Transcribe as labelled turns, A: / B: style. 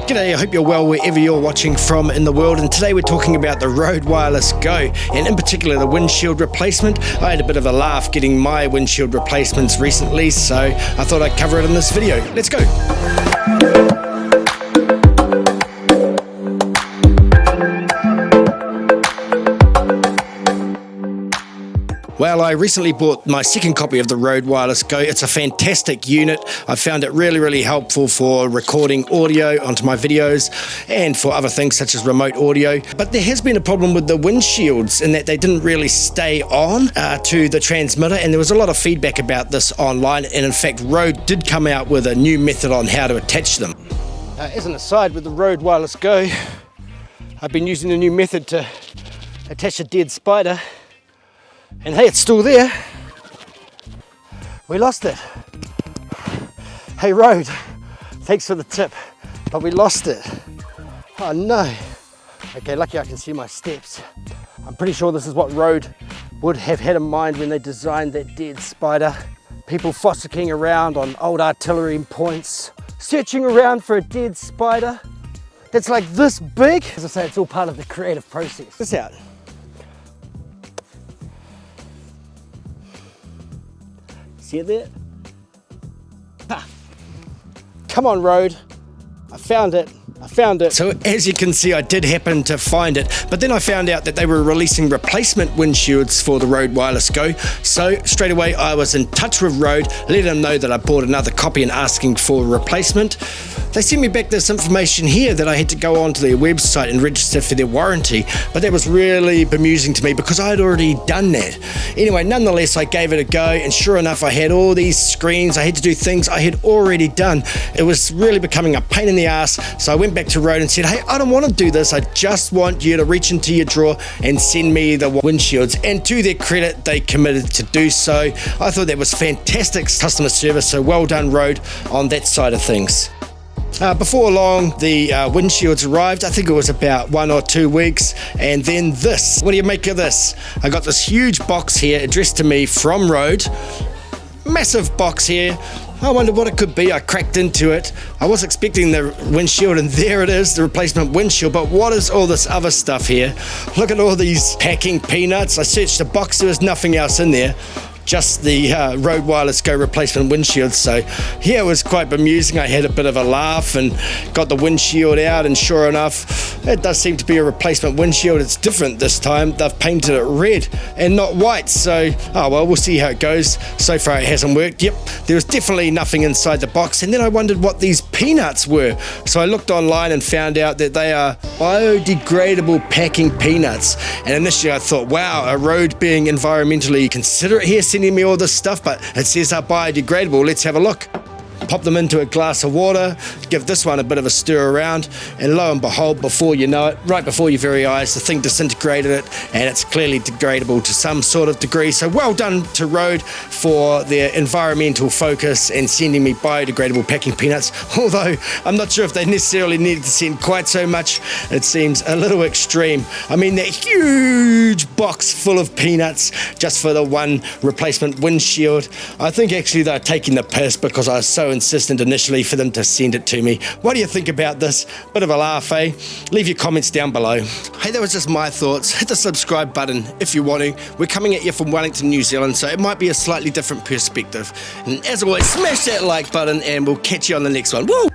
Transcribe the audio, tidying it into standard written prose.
A: G'day, I hope you're well wherever you're watching from in the world, and today we're talking about the RØDE Wireless Go, and in particular the windshield replacement. I had a bit of a laugh getting my windshield replacements recently, so I thought I'd cover it in this video. Let's go! Well, I recently bought my second copy of the RØDE Wireless Go. It's a fantastic unit. I found it really helpful for recording audio onto my videos and for other things such as remote audio. But there has been a problem with the windshields in that they didn't really stay on to the transmitter, and there was a lot of feedback about this online, and in fact RØDE did come out with a new method on how to attach them. As an aside, with the RØDE Wireless Go, I've been using a new method to attach a dead spider. And hey, it's still there. We lost it. Hey RØDE, thanks for the tip, but we lost it. Oh no. Okay, lucky I can see my steps. I'm pretty sure this is what RØDE would have had in mind when they designed that dead spider. People fossicking around on old artillery points, searching around for a dead spider that's like this big. As I say, it's all part of the creative process. Check this out. See it there? Ha. Come on RØDE, I found it. So as you can see, I did happen to find it, but then I found out that they were releasing replacement windshields for the RØDE Wireless Go. So straight away I was in touch with RØDE, letting them know that I bought another copy and asking for a replacement. They sent me back this information here that I had to go onto their website and register for their warranty, but that was really bemusing to me because I had already done that. Anyway, nonetheless, I gave it a go, and sure enough, I had all these screens. I had to do things I had already done. It was really becoming a pain in the ass, so I went back to RØDE and said, hey, I don't want to do this. I just want you to reach into your drawer and send me the windshields. And to their credit, they committed to do so. I thought that was fantastic customer service, so well done RØDE on that side of things. Before long, the windshields arrived. I think it was about 1 or 2 weeks, and then this. What do you make of this? I got this huge box here addressed to me from RØDE. Massive box here. I wondered what it could be. I cracked into it. I was expecting the windshield, and there it is, the replacement windshield. But what is all this other stuff here? Look at all these packing peanuts. I searched the box, there was nothing else in there. Just the RØDE Wireless Go replacement windshield. So yeah, it was quite bemusing. I had a bit of a laugh and got the windshield out, and sure enough, it does seem to be a replacement windshield. It's different this time. They've painted it red and not white. So, oh well, we'll see how it goes. So far it hasn't worked. Yep, there was definitely nothing inside the box. And then I wondered what these peanuts were. So I looked online and found out that they are biodegradable packing peanuts. And initially I thought, wow, a RØDE being environmentally considerate here, sending me all this stuff, but it says they're biodegradable. Let's have a look. Pop them into a glass of water, give this one a bit of a stir around, and lo and behold, before you know it, right before your very eyes, the thing disintegrated it, and it's clearly degradable to some sort of degree. So well done to RØDE for their environmental focus and sending me biodegradable packing peanuts, although I'm not sure if they necessarily needed to send quite so much. It seems a little extreme. I mean, that huge box full of peanuts just for the one replacement windshield. I think actually they're taking the piss, because I was so insistent initially for them to send it to me. What do you think about this? Bit of a laugh, eh? Leave your comments down below. Hey, that was just my thoughts. Hit the subscribe button if you want to. We're coming at you from Wellington, New Zealand, so it might be a slightly different perspective. And as always, smash that like button, and we'll catch you on the next one. Woo!